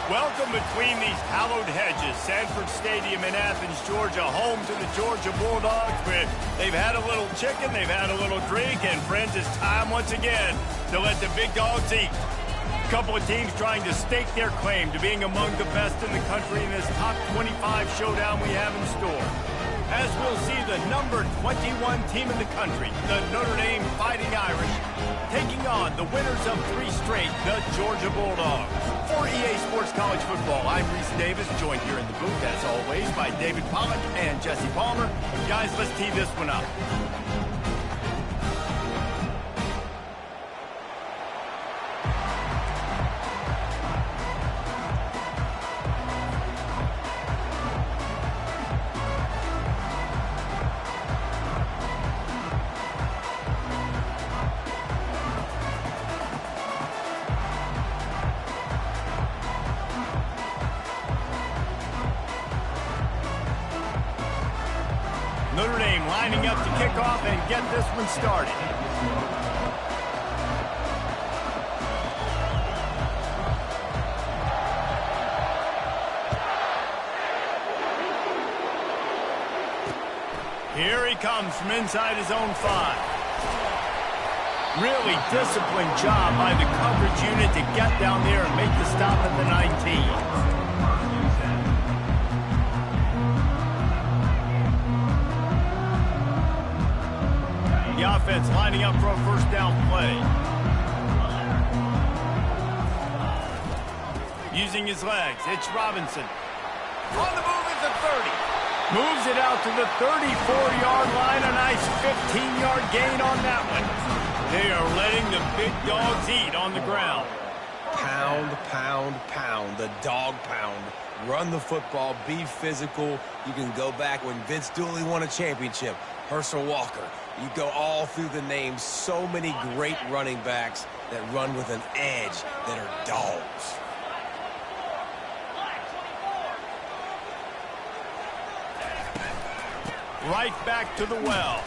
Welcome between these hallowed hedges. Sanford Stadium in Athens, Georgia, home to the Georgia Bulldogs. Where they've had a little chicken, they've had a little drink, and friends, it's time once again to let the big dogs eat. A couple of teams trying to stake their claim to being among the best in the country in this top 25 showdown we have in store. As we'll see the number 21 team in the country, the Notre Dame Fighting Irish, taking on the winners of 3 straight, the Georgia Bulldogs. For EA Sports College Football, I'm Reese Davis, joined here in the booth, as always, by David Pollack and Jesse Palmer. Guys, let's tee this one up. Notre Dame lining up to kick off and get this one started. Here he comes from inside his own 5. Really disciplined job by the coverage unit to get down there and make the stop at the 19. The offense lining up for a first down play. Using his legs, it's Robinson. On the move at the 30. Moves it out to the 34-yard line. A nice 15-yard gain on that one. They are letting the big dogs eat on the ground. Pound, pound, pound. The dog pound. Run the football. Be physical. You can go back when Vince Dooley won a championship. Herschel Walker. You go all through the names. So many great running backs that run with an edge that are dogs. Right back to the well.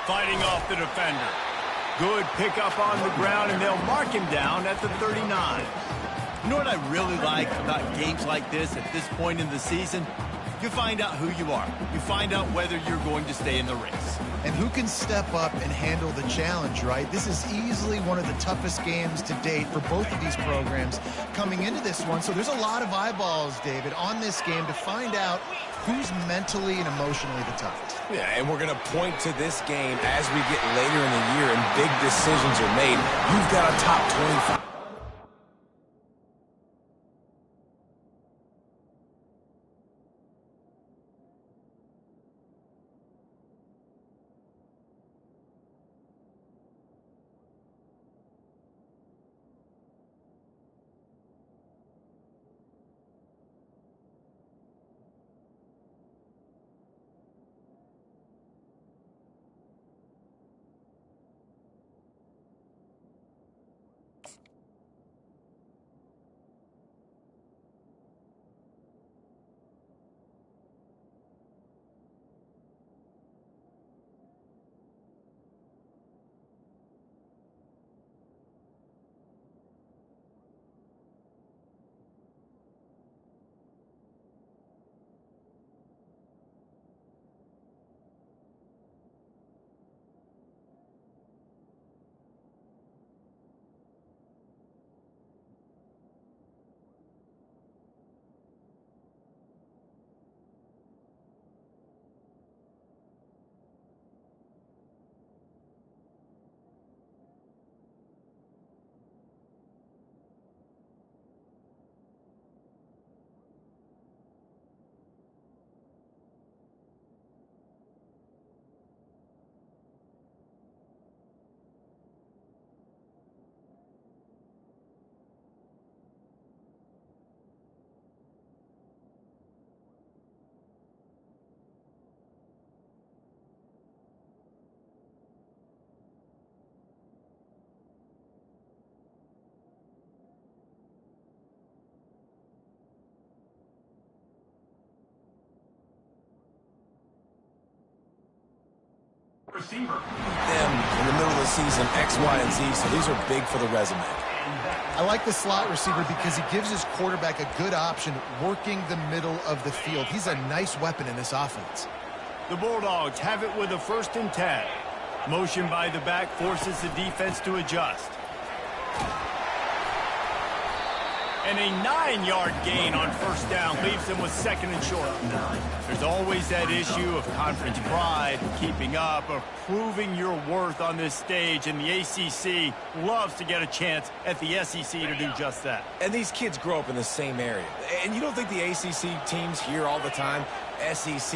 Fighting off the defender. Good pickup on the ground, and they'll mark him down at the 39. You know what I really like about games like this at this point in the season? You find out who you are. You find out whether you're going to stay in the race. And who can step up and handle the challenge, right? This is easily one of the toughest games to date for both of these programs coming into this one. So there's a lot of eyeballs, David, on this game to find out who's mentally and emotionally the toughest. Yeah, and we're going to point to this game as we get later in the year and big decisions are made. You've got a top 25. Them in the middle of the season, X, Y, and Z, so these are big for the resume. I like the slot receiver because he gives his quarterback a good option working the middle of the field. He's a nice weapon in this offense. The Bulldogs have it with a 1st and 10. Motion by the back forces the defense to adjust. And a 9-yard gain on 1st down leaves them with 2nd and short. There's always that issue of conference pride, keeping up, of proving your worth on this stage, and the ACC loves to get a chance at the SEC to do just that. And these kids grow up in the same area. And you don't think the ACC teams hear all the time, SEC,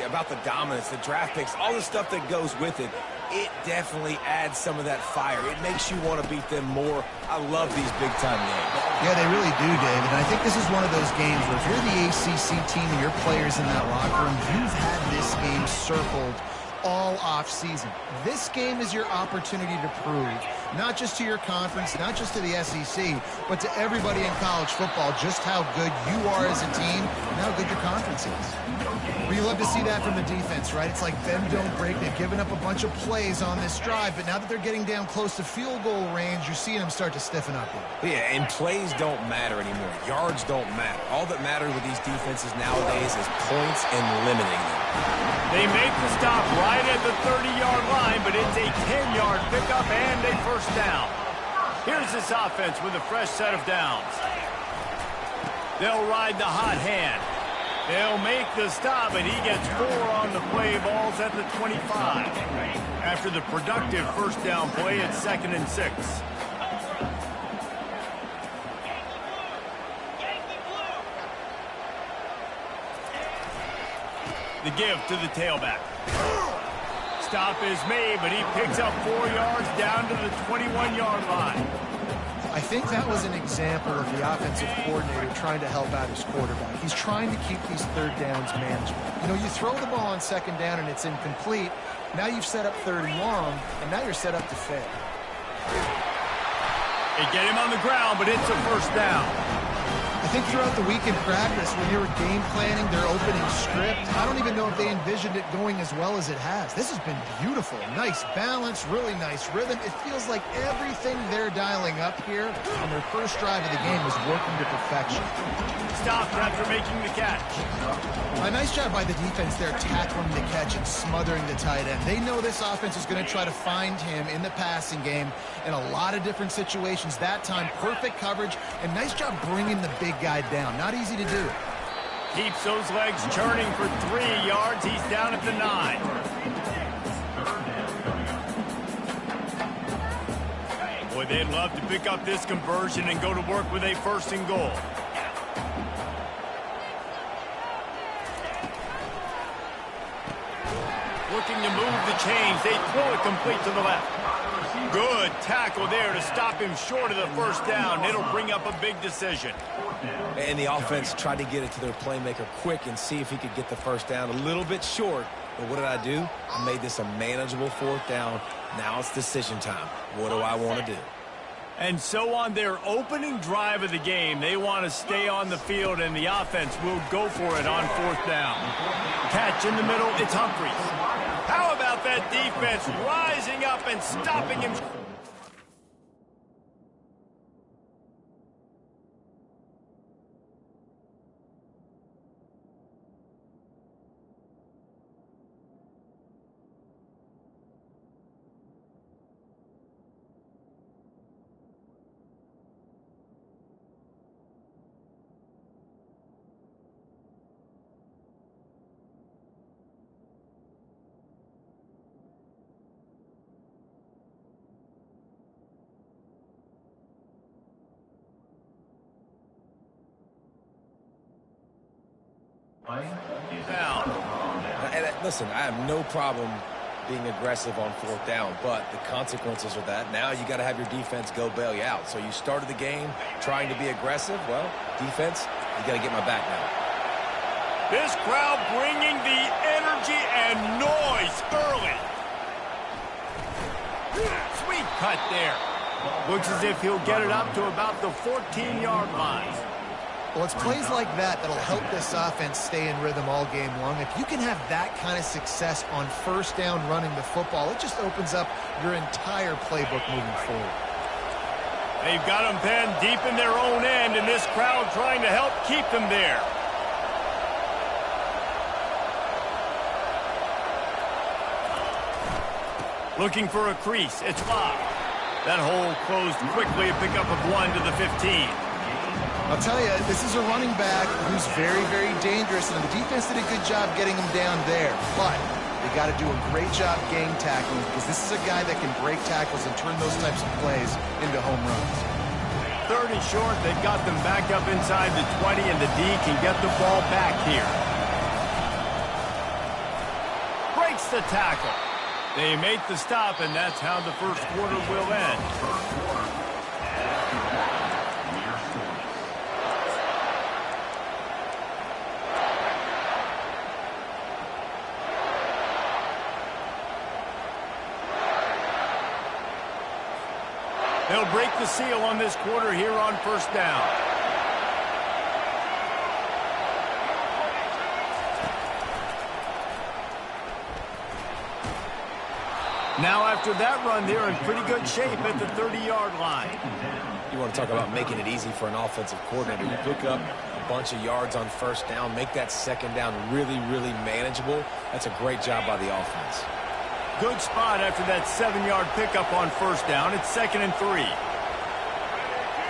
about the dominance, the draft picks, all the stuff that goes with it. It definitely adds some of that fire. It makes you want to beat them more. I love these big-time games. Yeah, they really do, David. And I think this is one of those games where if you're the ACC team and your players in that locker room, you've had this game circled all off-season. This game is your opportunity to prove, not just to your conference, not just to the SEC, but to everybody in college football, just how good you are as a team and how good your conference is. Well, you love to see that from the defense, right? It's like bend, don't break. They've given up a bunch of plays on this drive, but now that they're getting down close to field goal range, you're seeing them start to stiffen up here. Yeah, and plays don't matter anymore. Yards don't matter. All that matters with these defenses nowadays is points and limiting them. They make the stop right at the 30-yard line, but it's a 10-yard pickup and a 1st down. Here's this offense with a fresh set of downs. They'll ride the hot hand. They'll make the stop, and he gets 4 on the play. Ball's at the 25. After the productive 1st down play, it's 2nd and 6. The give to the tailback. Stop is made, but he picks up 4 yards down to the 21-yard line. I think that was an example of the offensive coordinator trying to help out his quarterback. He's trying to keep these 3rd downs manageable. You know, you throw the ball on 2nd down and it's incomplete. Now you've set up 3rd and long, and now you're set up to fail. They get him on the ground, but it's a 1st down. I think throughout the week in practice, when they were game planning their opening script, I don't even know if they envisioned it going as well as it has. This has been beautiful. Nice balance, really nice rhythm. It feels like everything they're dialing up here on their first drive of the game is working to perfection. Stopped after making the catch. A nice job by the defense there tackling the catch and smothering the tight end. They know this offense is going to try to find him in the passing game in a lot of different situations. That time, perfect coverage, and nice job bringing the big guy down. Not easy to do. Keeps those legs churning for 3 yards. He's down at the 9. Boy, they'd love to pick up this conversion and go to work with a 1st and goal. Looking to move the chains. They throw it complete to the left. Good tackle there to stop him short of the 1st down. It'll bring up a big decision. And the offense tried to get it to their playmaker quick and see if he could get the 1st down. A little bit short, but what did I do? I made this a manageable 4th down. Now it's decision time. What do I want to do? And so on their opening drive of the game, they want to stay on the field, and the offense will go for it on 4th down. Catch in the middle, it's Humphries. How about that defense rising up and stopping him? Down. And listen, I have no problem being aggressive on 4th down, but the consequences of that, now you got to have your defense go bail you out. So you started the game trying to be aggressive. Well, defense, you got to get my back now. This crowd bringing the energy and noise early. Sweet cut there. Looks as if he'll get it up to about the 14-yard line. Well, it's plays like that that'll help this offense stay in rhythm all game long. If you can have that kind of success on 1st down running the football, it just opens up your entire playbook moving forward. They've got them pinned deep in their own end, and this crowd trying to help keep them there. Looking for a crease. It's locked. That hole closed quickly. A pickup of 1 to the 15. I'll tell you, this is a running back who's very, very dangerous, and the defense did a good job getting him down there. But they got to do a great job gang tackling, because this is a guy that can break tackles and turn those types of plays into home runs. 30 short. They've got them back up inside the 20, and the D can get the ball back here. Breaks the tackle. They make the stop, and that's how the first quarter will end. They'll break the seal on this quarter here on first down. Now after that run, they're in pretty good shape at the 30-yard line. You want to talk about making it easy for an offensive coordinator. You pick up a bunch of yards on first down, make that second down really, really manageable. That's a great job by the offense. Good spot after that 7-yard pickup on first down. It's 2nd and 3.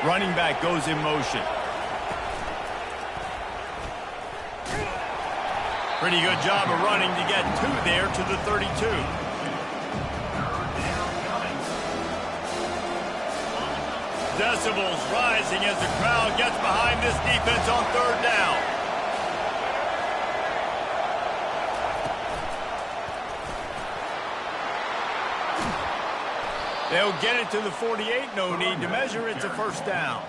Running back goes in motion. Pretty good job of running to get 2 there to the 32. Decibels rising as the crowd gets behind this defense on 3rd down. They'll get it to the 48. No need to measure. It's a first down.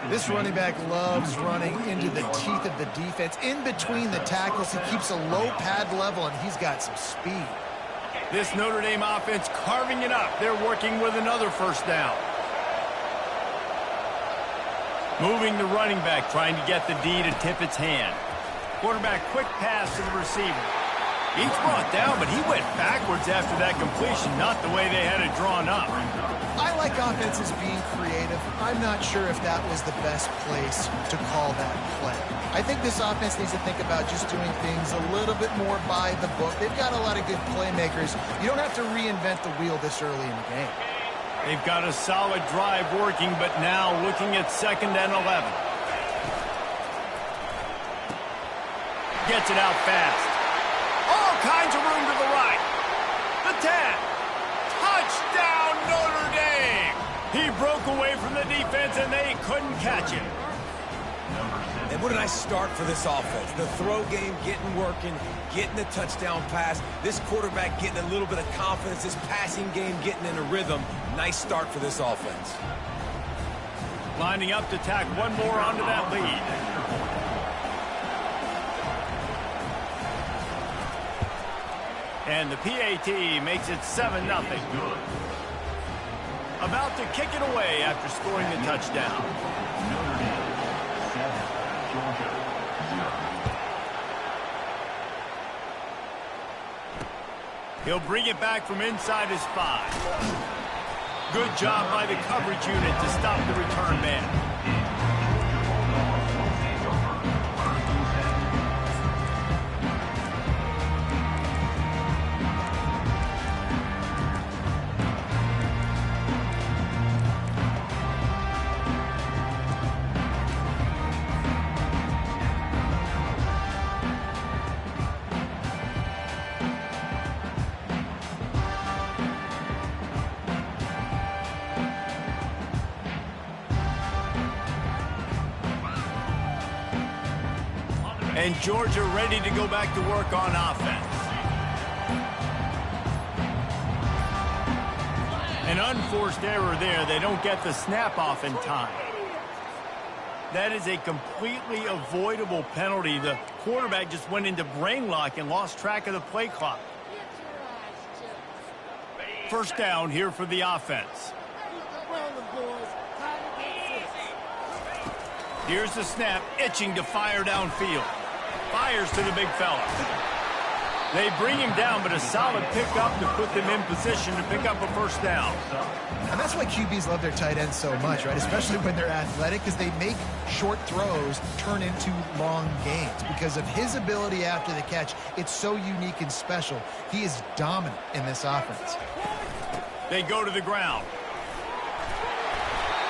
This running back loves running into the teeth of the defense. In between the tackles, he keeps a low pad level, and he's got some speed. This Notre Dame offense carving it up. They're working with another first down. Moving the running back, trying to get the D to tip its hand. Quarterback, quick pass to the receiver. He's brought down, but he went backwards after that completion, not the way they had it drawn up. I like offenses being creative. I'm not sure if that was the best place to call that play. I think this offense needs to think about just doing things a little bit more by the book. They've got a lot of good playmakers. You don't have to reinvent the wheel this early in the game. They've got a solid drive working, but now looking at 2nd and 11. Gets it out fast. All kinds of room to the right. The 10. Touchdown, Notre Dame. He broke away from the defense, and they couldn't catch him. And what a nice start for this offense. The throw game getting working, getting the touchdown pass. This quarterback getting a little bit of confidence. This passing game getting in a rhythm. Nice start for this offense. Lining up to tack one more onto that lead. And the PAT makes it 7-0. About to kick it away after scoring the touchdown. He'll bring it back from inside his 5. Good job by the coverage unit to stop the return man. And Georgia ready to go back to work on offense. An unforced error there. They don't get the snap off in time. That is a completely avoidable penalty. The quarterback just went into brain lock and lost track of the play clock. First down here for the offense. Here's the snap, itching to fire downfield. Fires to the big fella. They bring him down, but a solid pickup to put them in position to pick up a first down. And that's why QBs love their tight ends so much, right? Especially when they're athletic, because they make short throws turn into long gains. Because of his ability after the catch, it's so unique and special. He is dominant in this offense. They go to the ground.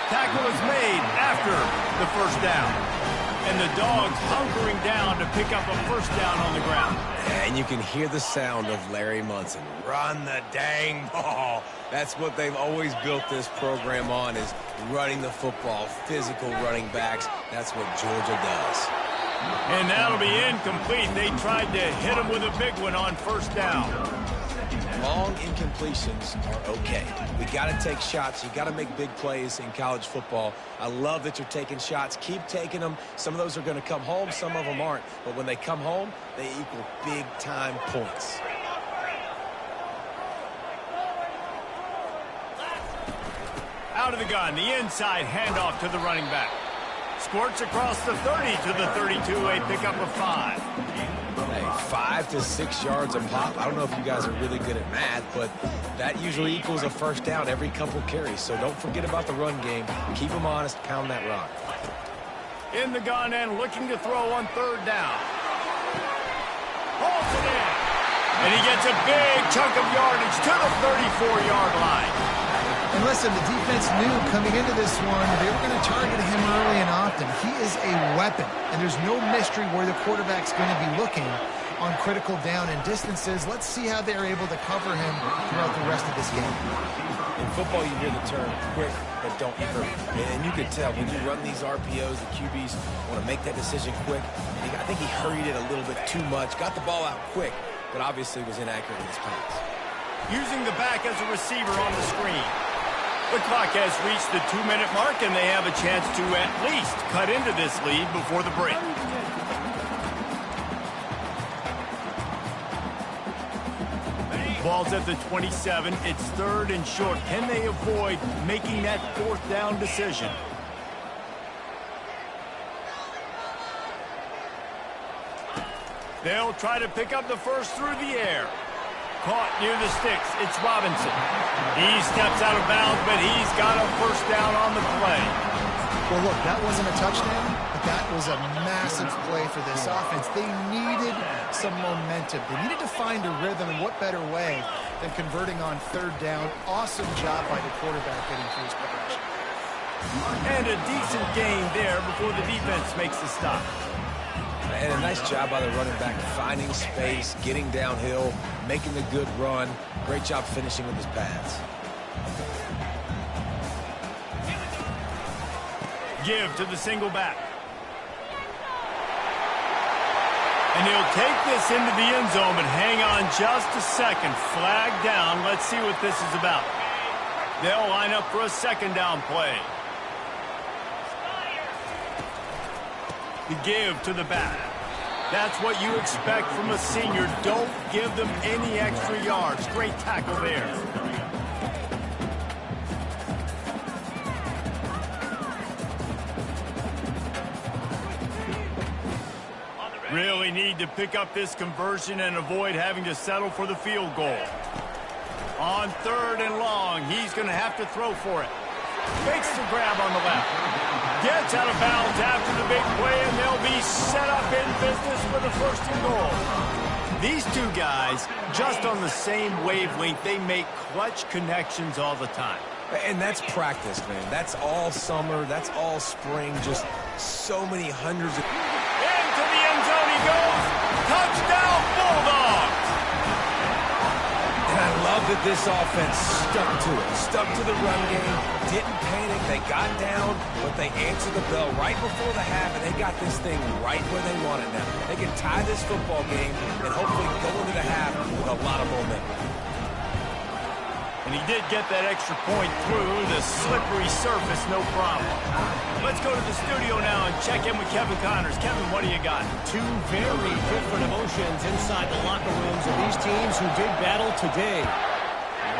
Tackle is made after the first down. And the Dogs hunkering down to pick up a first down on the ground. And you can hear the sound of Larry Munson. Run the dang ball. That's what they've always built this program on, is running the football, physical running backs. That's what Georgia does. And that'll be incomplete. They tried to hit him with a big one on first down. Long incompletions are okay. We got to take shots. You got to make big plays in college football. I love that you're taking shots. Keep taking them. Some of those are going to come home. Some of them aren't. But when they come home, they equal big-time points. Out of the gun, the inside handoff to the running back. Squirts across the 30 to the 32, a pickup of 5. Hey, 5 to 6 yards a pop. I don't know if you guys are really good at math, but that usually equals a first down every couple carries. So don't forget about the run game. Keep them honest. Pound that rock. In the gun and looking to throw on third down. Holds it in. And he gets a big chunk of yardage to the 34-yard line. And listen, the defense knew coming into this one they were going to target him early and often. He is a weapon, and there's no mystery where the quarterback's going to be looking on critical down and distances. Let's see how they're able to cover him throughout the rest of this game. In football, you hear the term quick, but don't hurry. And you can tell when you run these RPOs, the QBs want to make that decision quick. I think he hurried it a little bit too much, got the ball out quick, but obviously was inaccurate in his pass. Using the back as a receiver on the screen. The clock has reached the 2-minute mark, and they have a chance to at least cut into this lead before the break. Ball's at the 27. It's third and short. Can they avoid making that fourth down decision? They'll try to pick up the first through the air. Caught near the sticks. It's Robinson. He steps out of bounds, but he's got a first down on the play. Well, look, that wasn't a touchdown, but that was a massive play for this offense. They needed some momentum. They needed to find a rhythm, and what better way than converting on third down. Awesome job by the quarterback getting through his progression. And a decent gain there before the defense makes the stop. And a nice job by the running back, finding space, getting downhill, making a good run. Great job finishing with his pads. Give to the single back. And he'll take this into the end zone, but hang on just a second. Flag down. Let's see what this is about. They'll line up for a second down play. The give to the back. That's what you expect from a senior. Don't give them any extra yards. Great tackle there. Really need to pick up this conversion and avoid having to settle for the field goal. On third and long, he's going to have to throw for it. Makes the grab on the left. Gets out of bounds after the big play, and they'll be set up in business for the first and goal. These two guys, just on the same wavelength, they make clutch connections all the time. And that's practice, man. That's all summer. That's all spring. Just so many hundreds of... Into the end zone he goes. Touchdown, Bulldogs! And I love that this offense stuck to it. Stuck to the run game. Didn't panic. They got down, but they answered the bell right before the half, and they got this thing right where they want it now. They can tie this football game and hopefully go into the half with a lot of momentum. And he did get that extra point through the slippery surface, no problem. Let's go to the studio now and check in with Kevin Connors. Kevin, what do you got? Two very different emotions inside the locker rooms of these teams who did battle today.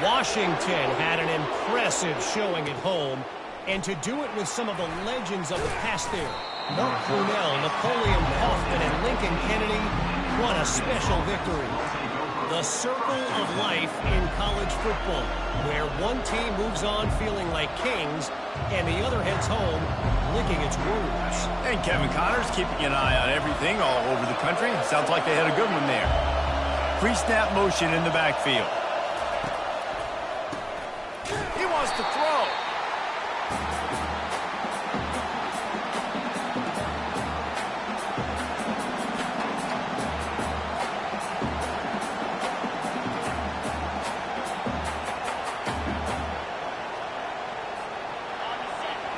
Washington had an impressive showing at home, and to do it with some of the legends of the past there. Mark Brunell, Napoleon Kaufman, and Lincoln Kennedy, what a special victory. The circle of life in college football, where one team moves on feeling like kings and the other heads home licking its wounds. And Kevin Connors keeping an eye on everything all over the country. Sounds like they had a good one there. Pre-snap motion in the backfield. He wants to throw.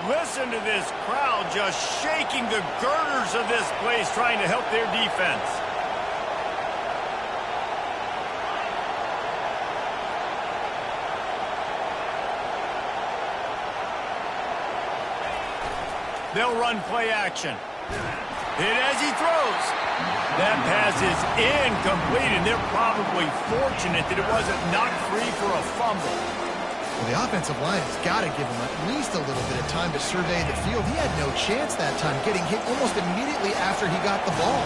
Listen to this crowd just shaking the girders of this place, trying to help their defense. They'll run play action. Hit as he throws. That pass is incomplete, and they're probably fortunate that it wasn't knocked free for a fumble. Well, the offensive line has got to give him at least a little bit of time to survey the field. He had no chance that time, getting hit almost immediately after he got the ball.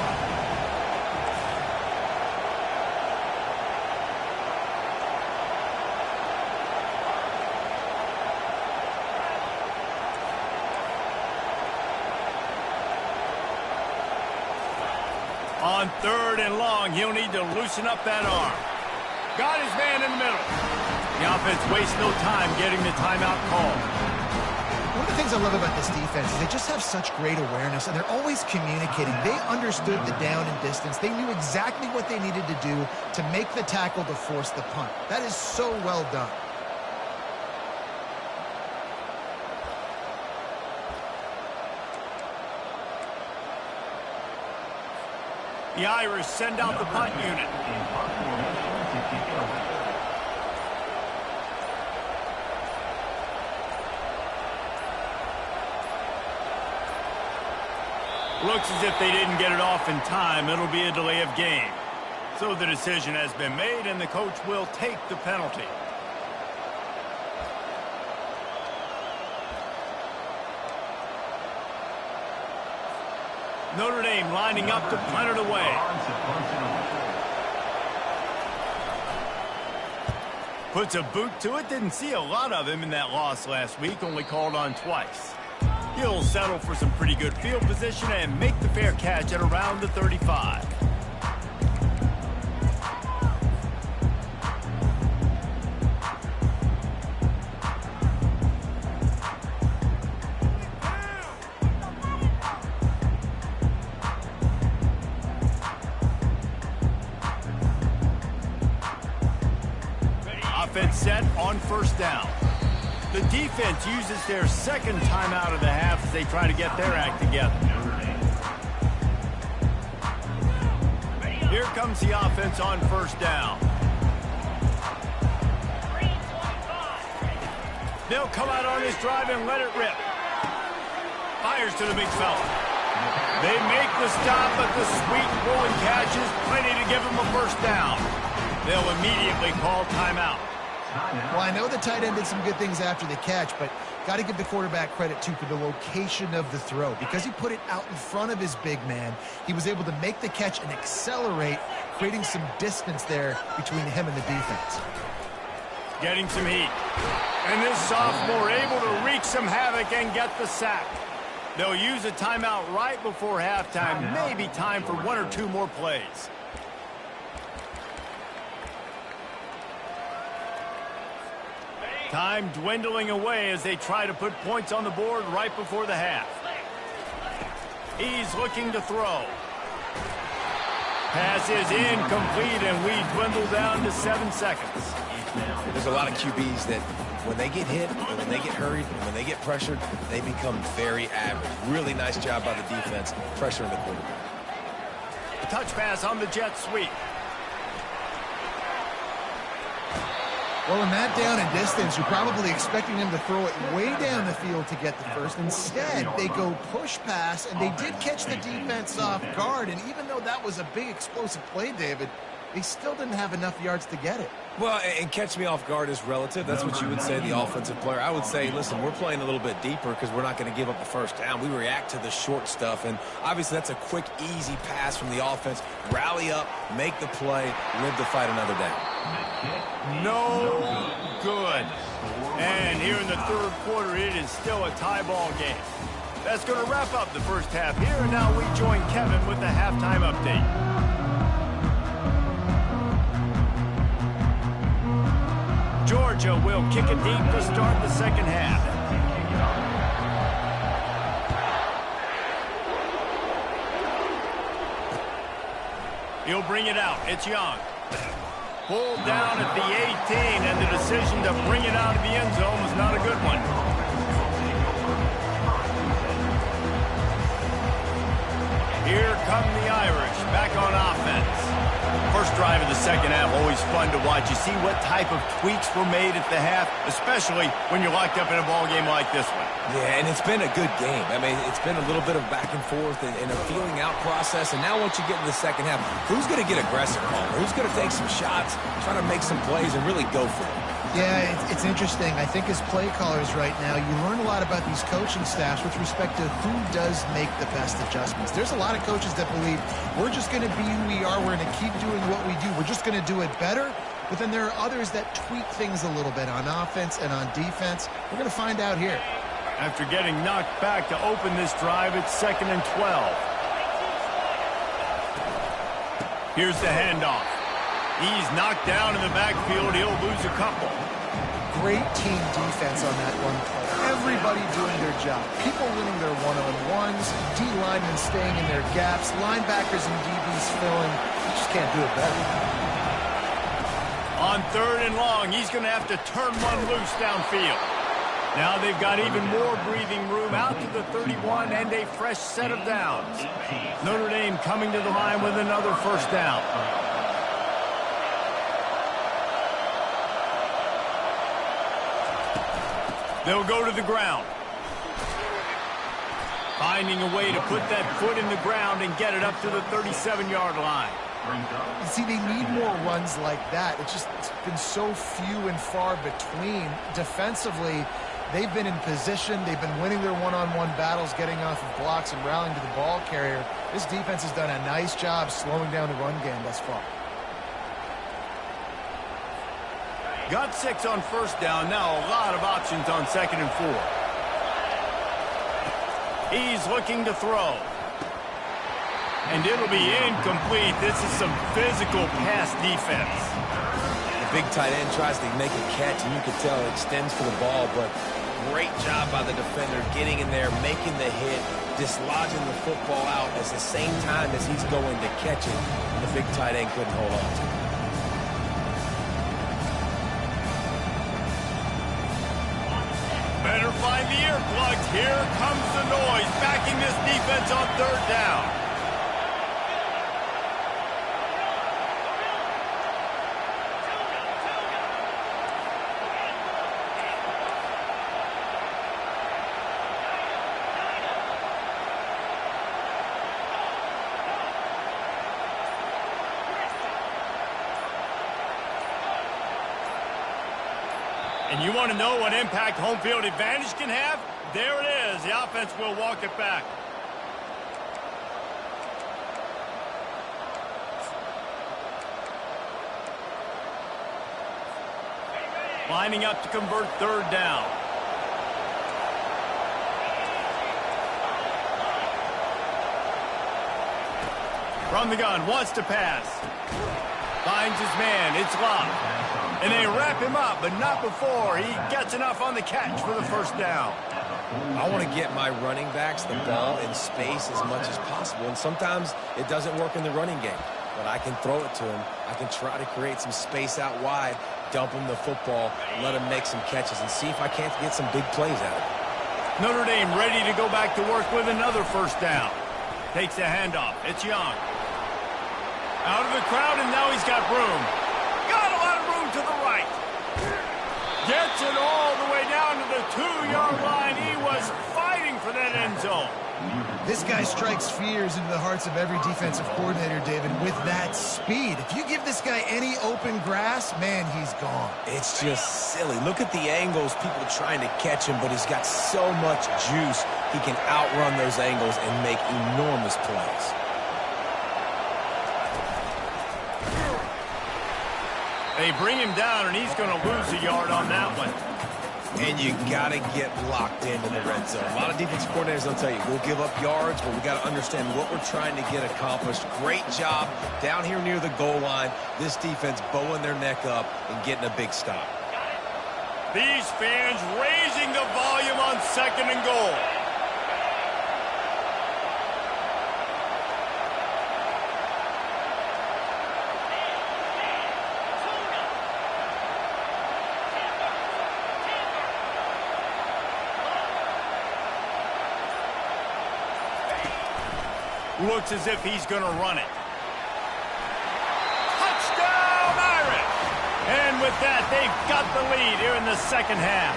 On 3rd and long, he'll need to loosen up that arm. Got his man in the middle. The offense wastes no time getting the timeout call. One of the things I love about this defense is they just have such great awareness, and they're always communicating. They understood the down and distance. They knew exactly what they needed to do to make the tackle to force the punt. That is so well done. The Irish send out the punt unit. Looks as if they didn't get it off in time. It'll be a delay of game. So the decision has been made, and the coach will take the penalty. Notre Dame lining up to punt it away. Puts a boot to it. Didn't see a lot of him in that loss last week. Only called on twice. He'll settle for some pretty good field position and make the fair catch at around the 35. Offense set on 1st down. The defense uses their second timeout of the half as they try to get their act together. Here comes the offense on 1st down. They'll come out on this drive and let it rip. Fires to the big fella. They make the stop, but the sweet rolling catch is plenty to give them a 1st down. They'll immediately call timeout. Well, I know the tight end did some good things after the catch, but got to give the quarterback credit, too, for the location of the throw. Because he put it out in front of his big man, he was able to make the catch and accelerate, creating some distance there between him and the defense. Getting some heat. And this sophomore able to wreak some havoc and get the sack. They'll use a timeout right before halftime. Maybe time for 1 or 2 more plays. Time dwindling away as they try to put points on the board right before the half. He's looking to throw. Pass is incomplete, and we dwindle down to 7 seconds. There's a lot of QBs that when they get hit, and when they get hurried, and when they get pressured, they become very average. Really nice job by the defense, pressuring the quarterback. Touch pass on the jet sweep. Well, in that down and distance, you're probably expecting them to throw it way down the field to get the first. Instead, they go push pass, and they did catch the defense off guard. And even though that was a big explosive play, David, they still didn't have enough yards to get it. Well, and catch me off guard is relative. That's what you would say, the offensive player. I would say, listen, we're playing a little bit deeper because we're not going to give up the first down. We react to the short stuff, and obviously that's a quick, easy pass from the offense. Rally up, make the play, live to fight another down. No good. And here in the third quarter, it is still a tie ball game. That's going to wrap up the first half here, and now we join Kevin with the halftime update. Georgia will kick it deep to start the second half. He'll bring it out. It's Young. Pulled down at the 18, and the decision to bring it out of the end zone was not a good one. Here come the Irish back on offense. First drive of the second half, always fun to watch. You see what type of tweaks were made at the half, especially when you're locked up in a ball game like this one. Yeah, and it's been a good game. I mean, it's been a little bit of back and forth and a feeling out process. And now once you get in the second half, who's going to get aggressive, Palmer? Who's going to take some shots, try to make some plays, and really go for it? Yeah, it's interesting. I think as play callers right now, you learn a lot about these coaching staffs with respect to who does make the best adjustments. There's a lot of coaches that believe we're just going to be who we are. We're going to keep doing what we do. We're just going to do it better. But then there are others that tweak things a little bit on offense and on defense. We're going to find out here. After getting knocked back to open this drive, it's 2nd and 12. Here's the handoff. He's knocked down in the backfield. He'll lose a couple. Great team defense on that one play. Everybody doing their job. People winning their one-on-ones, D linemen staying in their gaps, linebackers and DBs filling. You just can't do it better. On 3rd and long, he's going to have to turn one loose downfield. Now they've got even more breathing room out to the 31 and a fresh set of downs. Notre Dame coming to the line with another first down. They'll go to the ground. Finding a way to put that foot in the ground and get it up to the 37-yard line. You see, they need more runs like that. It's been so few and far between. Defensively, they've been in position. They've been winning their one-on-one battles, getting off of blocks and rallying to the ball carrier. This defense has done a nice job slowing down the run game thus far. Got 6 on first down. Now a lot of options on 2nd and 4. He's looking to throw. And it'll be incomplete. This is some physical pass defense. The big tight end tries to make a catch, and you can tell it extends for the ball, but great job by the defender getting in there, making the hit, dislodging the football out at the same time as he's going to catch it. The big tight end couldn't hold on to it. Better find the earplugs. Here comes the noise, backing this defense on 3rd down. And you want to know what impact home field advantage can have? There it is. The offense will walk it back. Lining up to convert 3rd down. From the gun, wants to pass. Finds his man. It's locked. And they wrap him up, but not before he gets enough on the catch for the first down. I want to get my running backs the ball in space as much as possible, and sometimes it doesn't work in the running game. But I can throw it to him. I can try to create some space out wide, dump him the football, let him make some catches, and see if I can't get some big plays out of it. Notre Dame ready to go back to work with another first down. Takes a handoff. It's Young. Out of the crowd, and now he's got room. Got a lot of room to the right. Gets it all the way down to the 2-yard line. He was fighting for that end zone. This guy strikes fears into the hearts of every defensive coordinator, David, with that speed. If you give this guy any open grass, man, he's gone. It's just silly. Look at the angles, people trying to catch him, but he's got so much juice. He can outrun those angles and make enormous plays. They bring him down, and he's going to lose a yard on that one. And you got to get locked into the red zone. A lot of defensive coordinators will tell you, we'll give up yards, but we got to understand what we're trying to get accomplished. Great job down here near the goal line. This defense bowing their neck up and getting a big stop. These fans raising the volume on 2nd and goal. Looks as if he's going to run it. Touchdown, Irish! And with that, they've got the lead here in the second half.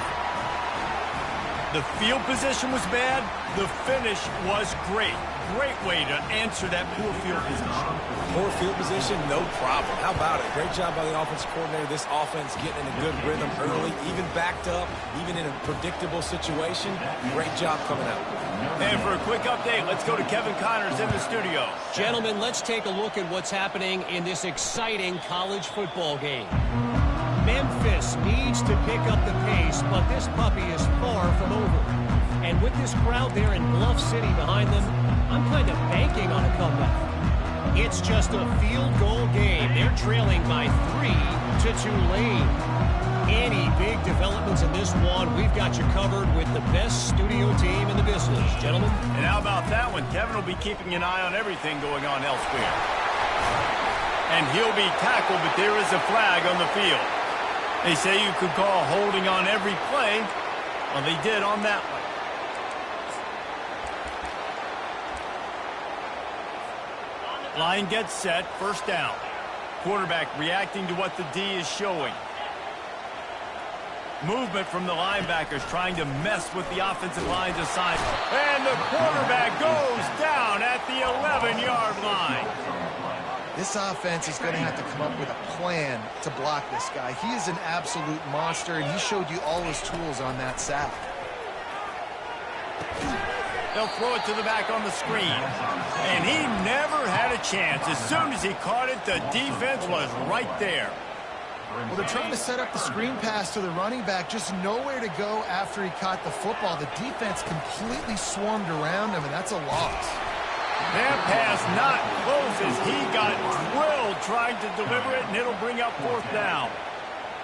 The field position was bad. The finish was great. Great way to answer that poor field position. Poor field position, no problem. How about it? Great job by the offensive coordinator. This offense getting in a good rhythm early, even backed up, even in a predictable situation. Great job coming out. And for a quick update, let's go to Kevin Connors in the studio. Gentlemen, let's take a look at what's happening in this exciting college football game. Memphis needs to pick up the pace, but this puppy is far from over. And with this crowd there in Bluff City behind them, I'm kind of banking on a comeback. It's just a field goal game. They're trailing by 3 to Tulane. Any big developments in this one, we've got you covered with the best studio team in the business, gentlemen. And how about that one? Kevin will be keeping an eye on everything going on elsewhere. And he'll be tackled, but there is a flag on the field. They say you could call holding on every play. Well, they did on that one. Line gets set, first down. Quarterback reacting to what the D is showing. Movement from the linebackers trying to mess with the offensive line's assignment. And the quarterback goes down at the 11-yard line. This offense is going to have to come up with a plan to block this guy. He is an absolute monster, and he showed you all his tools on that sack. They'll throw it to the back on the screen. And he never had a chance. As soon as he caught it, the defense was right there. Well, they're trying to set up the screen pass to the running back, just nowhere to go after he caught the football. The defense completely swarmed around him, and that's a loss. That pass not close as he got drilled trying to deliver it, and it'll bring up fourth down.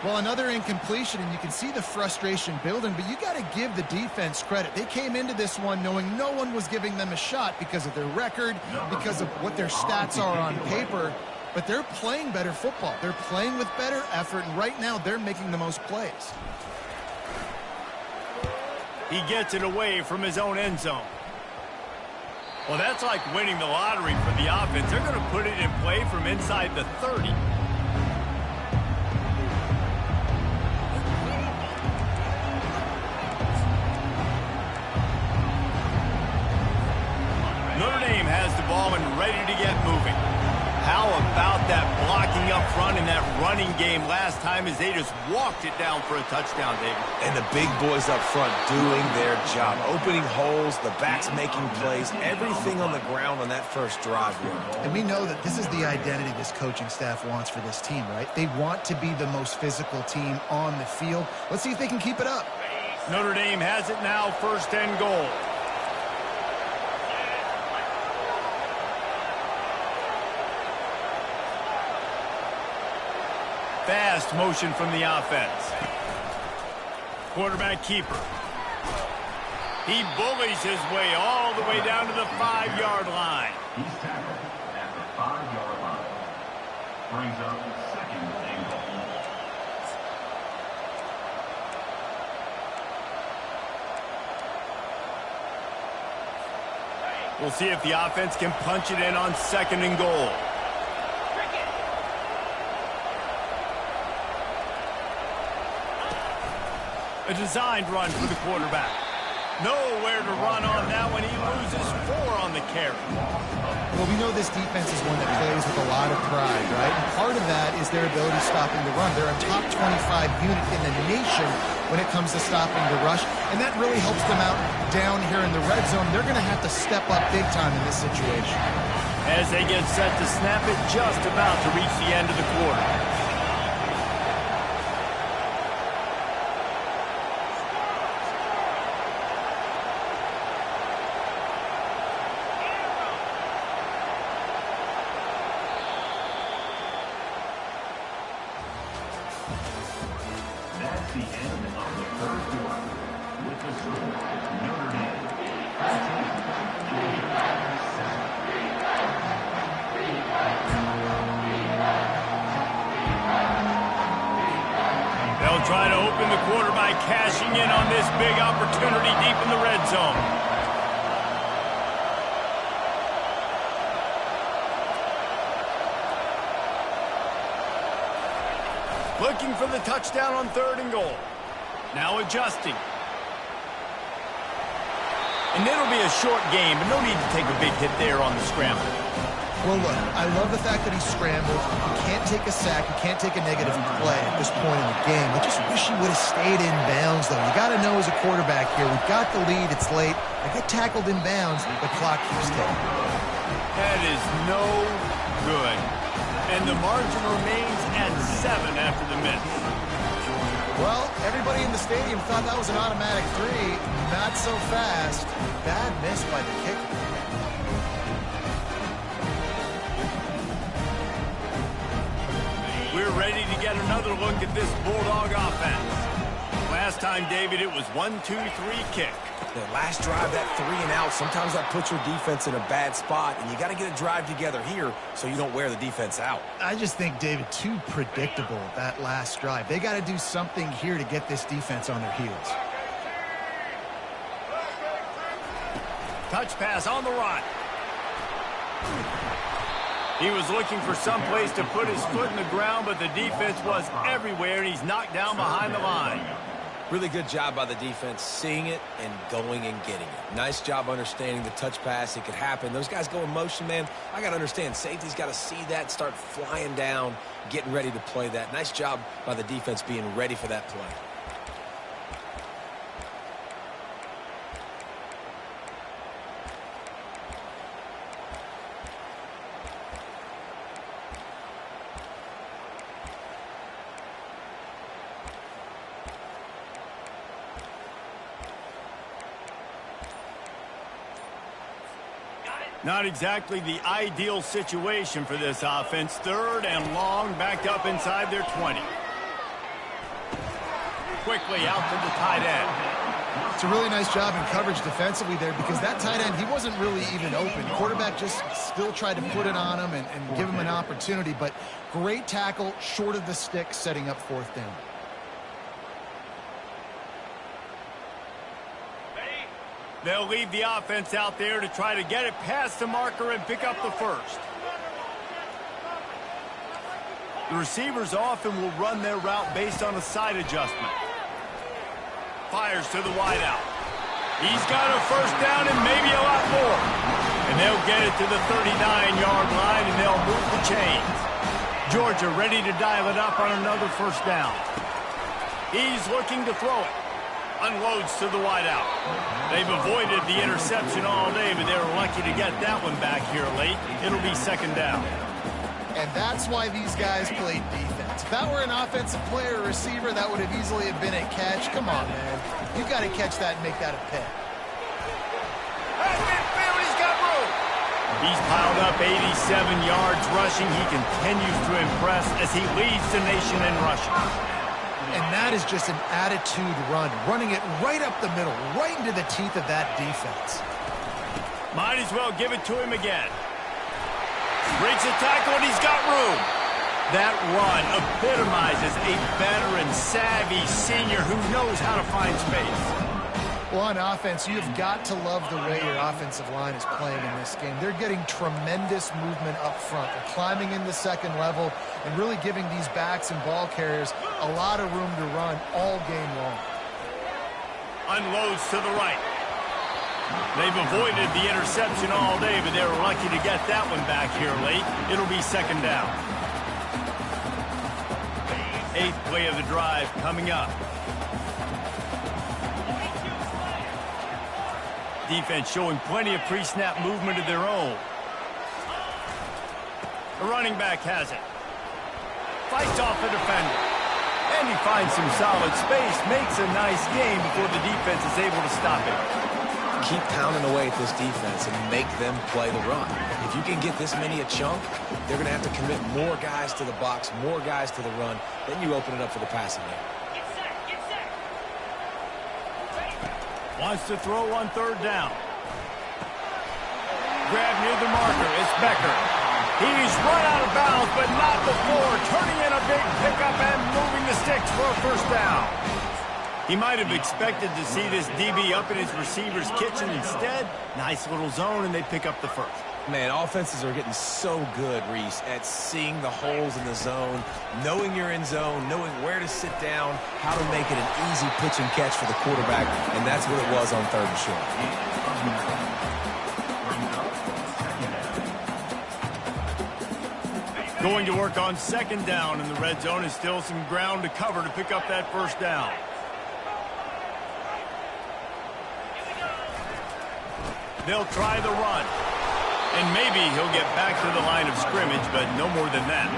Well, another incompletion, and you can see the frustration building, but you got to give the defense credit. They came into this one knowing no one was giving them a shot because of their record, because of what their stats are on paper, but they're playing better football. They're playing with better effort, and right now they're making the most plays. He gets it away from his own end zone. Well, that's like winning the lottery for the offense. They're going to put it in play from inside the 30. Notre Dame has the ball and ready to get moving. How about that blocking up front in that running game last time as they just walked it down for a touchdown, David? And the big boys up front doing their job. Opening holes, the backs making plays, everything on the ground on that first drive worked. And we know that this is the identity this coaching staff wants for this team, right? They want to be the most physical team on the field. Let's see if they can keep it up. Notre Dame has it now, first and goal. Fast motion from the offense. Quarterback keeper. He bullies his way all the way down to the 5-yard line. He's tackled at the 5-yard line. Brings up second and goal. We'll see if the offense can punch it in on second and goal. A designed run for the quarterback. Nowhere to run on that one. He loses carry. Well, we know this defense is one that plays with a lot of pride, right? And part of that is their ability stopping the run. They're a top 25 unit in the nation when it comes to stopping the rush, and that really helps them out down here in the red zone. They're going to have to step up big time in this situation. As they get set to snap it, just about to reach the end of the quarter. That's the end of the third quarter. With the score, Notre Dame 14, Georgia 7. They'll try to open the quarter by cashing in on this big opportunity deep in the red zone. Looking for the touchdown on 3rd and goal. Now adjusting. And it'll be a short game, but no need to take a big hit there on the scramble. Well, look, I love the fact that he scrambled. You can't take a sack. You can't take a negative play at this point in the game. I just wish he would have stayed in bounds, though. You got to know as a quarterback here, we've got the lead. It's late. I get tackled in bounds. The clock keeps ticking. That is no good. And the margin remains at 7 after the miss. Well, everybody in the stadium thought that was an automatic 3. Not so fast. Bad miss by the kicker. We're ready to get another look at this Bulldog offense. Last time, David, it was 1-2-3 kick. The last drive, that 3 and out, sometimes that puts your defense in a bad spot, and you got to get a drive together here so you don't wear the defense out. I just think, David, too predictable, that last drive. They got to do something here to get this defense on their heels. Touch pass on the run. He was looking for some place to put his foot in the ground, but the defense was everywhere, and he's knocked down behind the line. Really good job by the defense, seeing it and going and getting it. Nice job understanding the touch pass. It could happen. Those guys go in motion, man. I got to understand, safety's got to see that, start flying down, getting ready to play that. Nice job by the defense being ready for that play. Not exactly the ideal situation for this offense. 3rd and long, backed up inside their 20. Quickly out to the tight end. It's a really nice job in coverage defensively there because that tight end, he wasn't really even open. Quarterback just still tried to put it on him and give him an opportunity, but great tackle, short of the stick, setting up 4th down. They'll leave the offense out there to try to get it past the marker and pick up the 1st. The receivers often will run their route based on a side adjustment. Fires to the wideout. He's got a 1st down and maybe a lot more. And they'll get it to the 39-yard line and they'll move the chains. Georgia ready to dial it up on another 1st down. He's looking to throw it. Unloads to the wideout. They've avoided the interception all day, but they were lucky to get that one back here late. It'll be 2nd down. And that's why these guys played defense. If that were an offensive player or receiver, that would have easily have been a catch. Come on, man. You got to catch that and make that a pick. He's got room. He's piled up 87 yards rushing. He continues to impress as he leads the nation in rushing. And that is just an attitude run, running it right up the middle, right into the teeth of that defense. Might as well give it to him again. Breaks a tackle, and he's got room. That run epitomizes a veteran, savvy senior who knows how to find space. Well, on offense, you've got to love the way your offensive line is playing in this game. They're getting tremendous movement up front. They're climbing in the 2nd level and really giving these backs and ball carriers a lot of room to run all game long. Unloads to the right. They've avoided the interception all day, but they were lucky to get that one back here late. It'll be second down. 8th play of the drive coming up. Defense showing plenty of pre-snap movement of their own. The running back has it. Fights off the defender. And he finds some solid space, makes a nice game before the defense is able to stop him. Keep pounding away at this defense and make them play the run. If you can get this many a chunk, they're going to have to commit more guys to the box, more guys to the run. Then you open it up for the passing game. Wants to throw on 3rd down. Grab near the marker. It's Becker. He's run out of bounds, but not before. Turning in a big pickup and moving the sticks for a 1st down. He might have expected to see this DB up in his receiver's kitchen. Instead, nice little zone, and they pick up the 1st. Man, offenses are getting so good, Reese, at seeing the holes in the zone, knowing you're in zone, knowing where to sit down, how to make it an easy pitch and catch for the quarterback, and that's what it was on 3rd and short. Going to work on 2nd down in the red zone, and still some ground to cover to pick up that 1st down. They'll try the run. And maybe he'll get back to the line of scrimmage, but no more than that.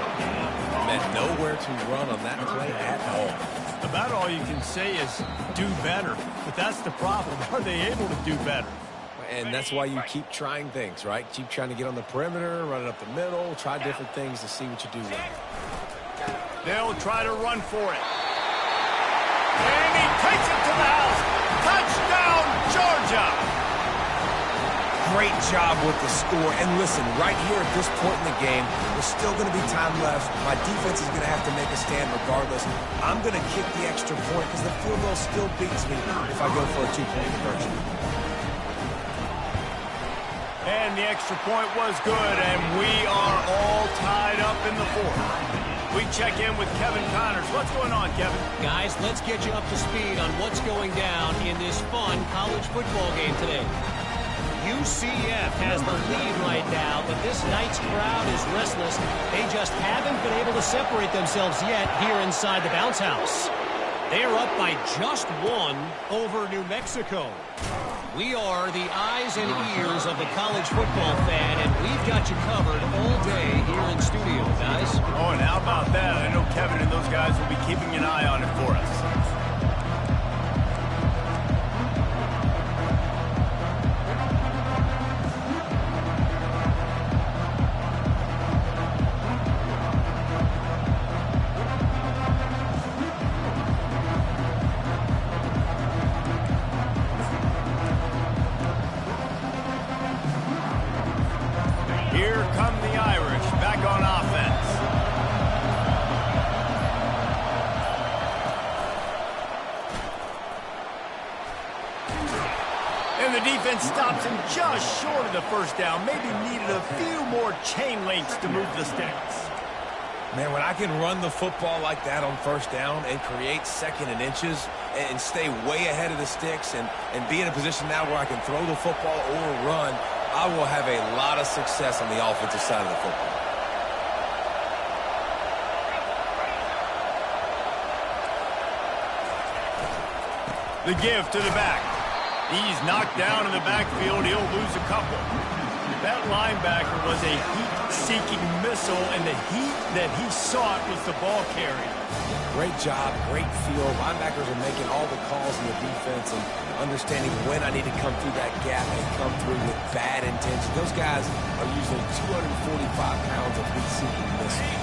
Man, nowhere to run on that play at all. About all you can say is do better. But that's the problem. Are they able to do better? And that's why you keep trying things, right? Keep trying to get on the perimeter, run it up the middle, try different things to see what you do well. They'll try to run for it. And he takes it to the house. Touchdown, Georgia! Great job with the score. And listen, right here at this point in the game, there's still going to be time left. My defense is going to have to make a stand regardless. I'm going to kick the extra point because the field goal still beats me if I go for a 2-point conversion. And the extra point was good, and we are all tied up in the 4th. We check in with Kevin Connors. What's going on, Kevin? Guys, let's get you up to speed on what's going down in this fun college football game today. UCF has the lead right now, but this night's crowd is restless. They just haven't been able to separate themselves yet here inside the bounce house. They are up by just 1 over New Mexico. We are the eyes and ears of the college football fan, and we've got you covered all day here in studio, guys. Oh, and how about that? I know Kevin and those guys will be keeping an eye on it for us. Here come the Irish back on offense. And the defense stops him just short of the 1st down. Maybe needed a few more chain links to move the sticks. Man, when I can run the football like that on 1st down and create 2nd and inches and stay way ahead of the sticks and be in a position now where I can throw the football or run, I will have a lot of success on the offensive side of the football. The give to the back. He's knocked down in the backfield. He'll lose a couple. That linebacker was a heat-seeking missile, and the heat that he sought was the ball carrier. Great job, great feel. Linebackers are making all the calls in the defense and understanding when I need to come through that gap and come through with bad intention. Those guys are usually 245 pounds of heat-seeking missile.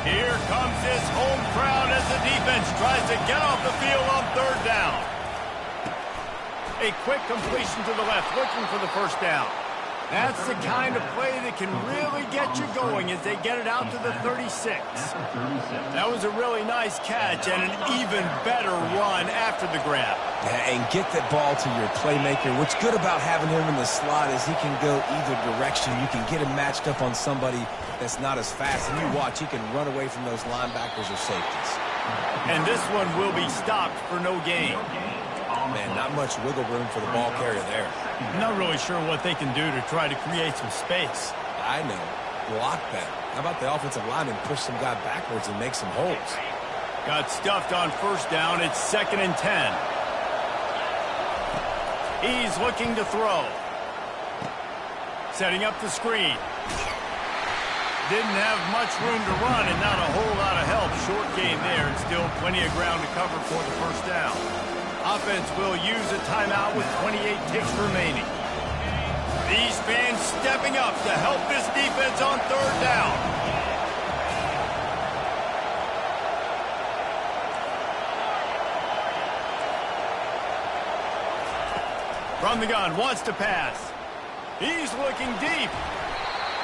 Here comes his home crowd as the defense tries to get off the field on 3rd down. A quick completion to the left, looking for the 1st down. That's the kind of play that can really get you going as they get it out to the 36. That was a really nice catch and an even better run after the grab. Yeah, and get that ball to your playmaker. What's good about having him in the slot is he can go either direction. You can get him matched up on somebody that's not as fast, and you watch, he can run away from those linebackers or safeties. And this one will be stopped for no gain. Man, not much wiggle room for the ball carrier there. I'm not really sure what they can do to try to create some space. I know. Block that. How about the offensive lineman push some guy backwards and make some holes? Got stuffed on first down. It's 2nd and 10. He's looking to throw. Setting up the screen. Didn't have much room to run and not a whole lot of help. Short gain there and still plenty of ground to cover for the first down. Offense will use a timeout with 28 ticks remaining. These fans stepping up to help this defense on 3rd down. From the gun, wants to pass. He's looking deep.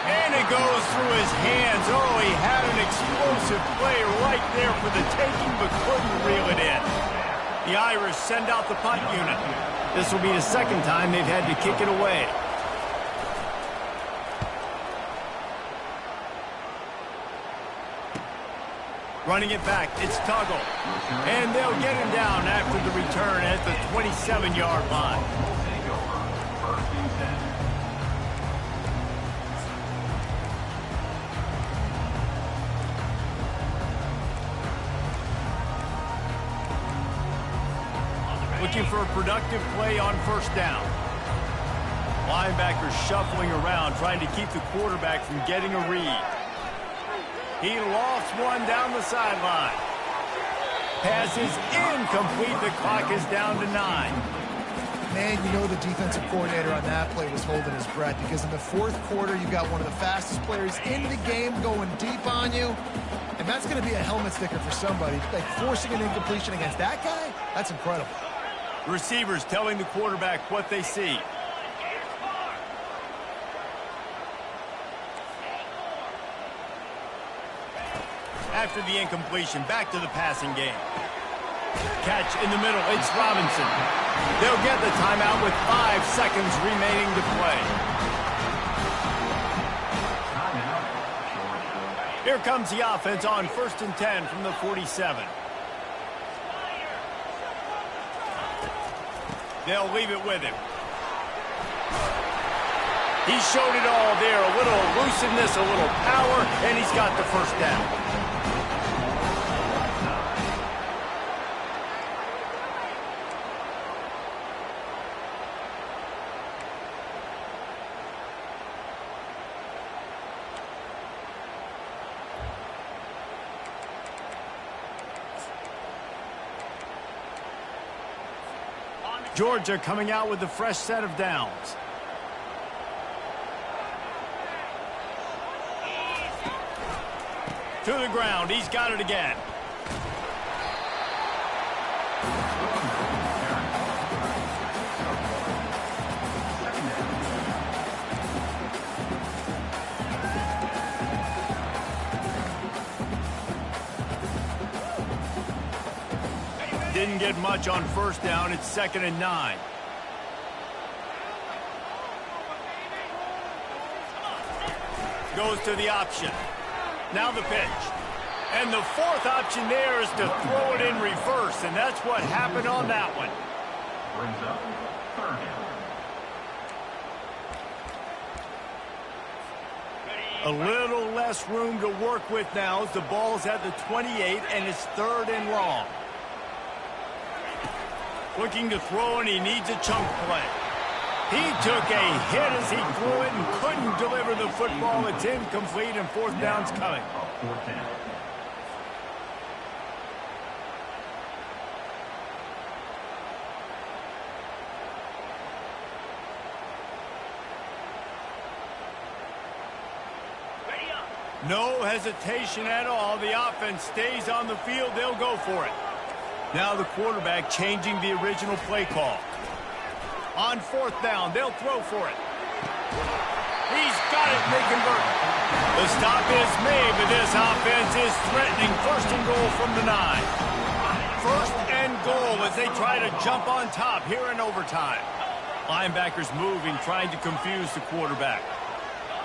And it goes through his hands. Oh, he had an explosive play right there for the taking, but couldn't reel it in. The Irish send out the punt unit. This will be the 2nd time they've had to kick it away. Running it back, it's Tuggle. And they'll get him down after the return at the 27-yard line. Looking for a productive play on first down. Linebackers shuffling around, trying to keep the quarterback from getting a read. He lofts one down the sideline. Pass is incomplete. The clock is down to 9. Man, you know the defensive coordinator on that play was holding his breath because in the 4th quarter, you got one of the fastest players in the game going deep on you. And that's going to be a helmet sticker for somebody. Like forcing an incompletion against that guy, that's incredible. Receivers telling the quarterback what they see. After the incompletion, back to the passing game. Catch in the middle, it's Robinson. They'll get the timeout with 5 seconds remaining to play. Here comes the offense on 1st and 10 from the 47. They'll leave it with him. He showed it all there. A little elusiveness, a little power, and he's got the first down. Georgia coming out with a fresh set of downs. To the ground. He's got it again. Didn't get much on first down. It's 2nd and 9. Goes to the option. Now the pitch. And the 4th option there is to throw it in reverse, and that's what happened on that one. Brings up 3rd down. A little less room to work with now as the ball's at the 28, and it's 3rd and long. Looking to throw, and he needs a chunk play. He took a hit as he threw it and couldn't deliver the football. It's incomplete, and 4th down's coming. 4th down. No hesitation at all. The offense stays on the field. They'll go for it. Now the quarterback changing the original play call. On 4th down, they'll throw for it. He's got it, and they convert. The stop is made, but this offense is threatening 1st and goal from the 9. 1st and goal as they try to jump on top here in overtime. Linebackers moving, trying to confuse the quarterback.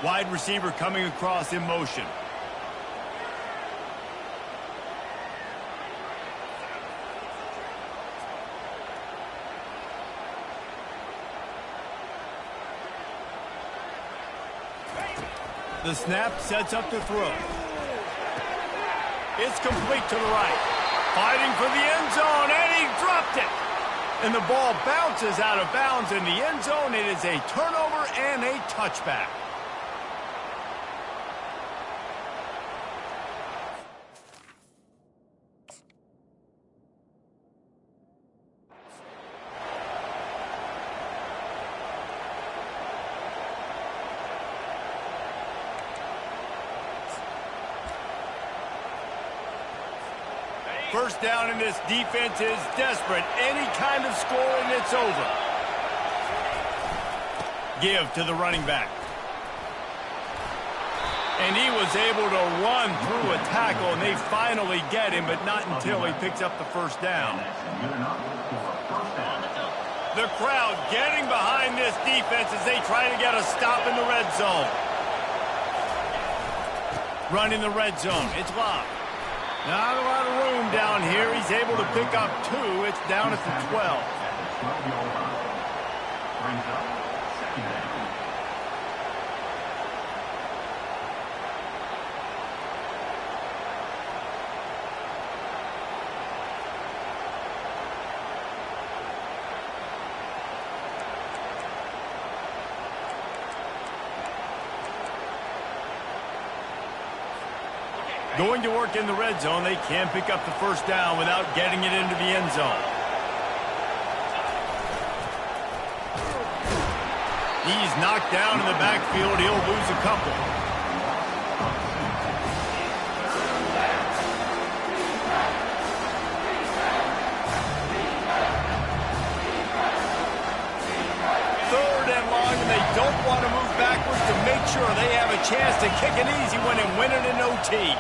Wide receiver coming across in motion. The snap sets up the throw. It's complete to the right. Fighting for the end zone, and he dropped it. And the ball bounces out of bounds in the end zone. It is a turnover and a touchback. First down, and this defense is desperate. Any kind of score, and it's over. Give to the running back. And he was able to run through a tackle, and they finally get him, but not until he picks up the first down. The crowd getting behind this defense as they try to get a stop in the red zone. Running the red zone. It's locked. Not a lot of room down here. He's able to pick up 2. It's down at the 12. Going to work in the red zone. They can pick up the first down without getting it into the end zone. He's knocked down in the backfield. He'll lose a couple. Third and long, and they don't want to move backwards to make sure they have a chance to kick an easy one and win it in OT.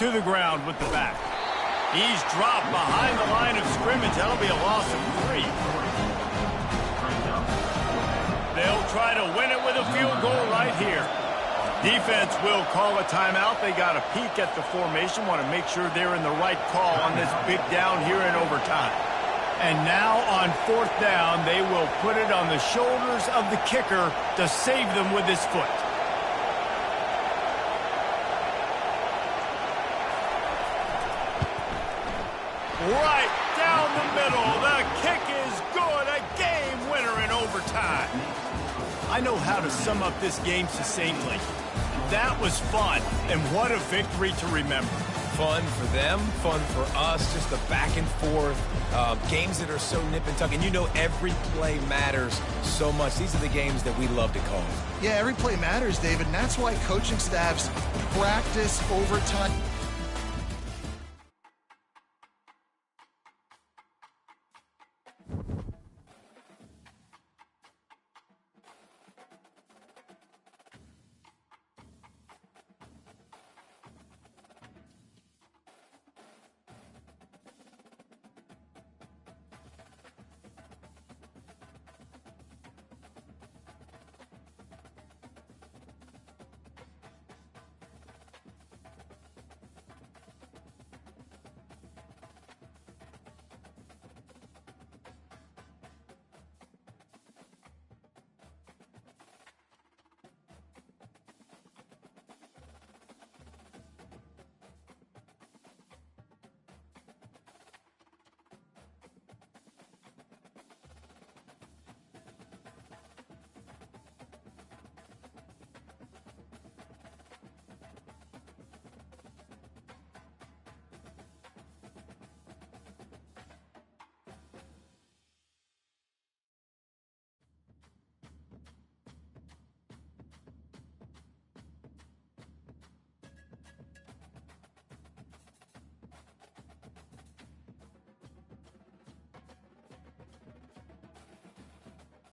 To the ground with the back. He's dropped behind the line of scrimmage. That'll be a loss of 3. They'll try to win it with a field goal right here. Defense will call a timeout. They got a peek at the formation. Want to make sure they're in the right call on this big down here in overtime. And now on 4th down, they will put it on the shoulders of the kicker to save them with his foot. Right down the middle. The kick is good. A game winner in overtime. I know how to sum up this game succinctly. That was fun, and what a victory to remember. Fun for them, fun for us, just the back and forth, games that are so nip and tuck. And you know every play matters so much. These are the games that we love to call. Yeah, every play matters, David, and that's why coaching staffs practice overtime.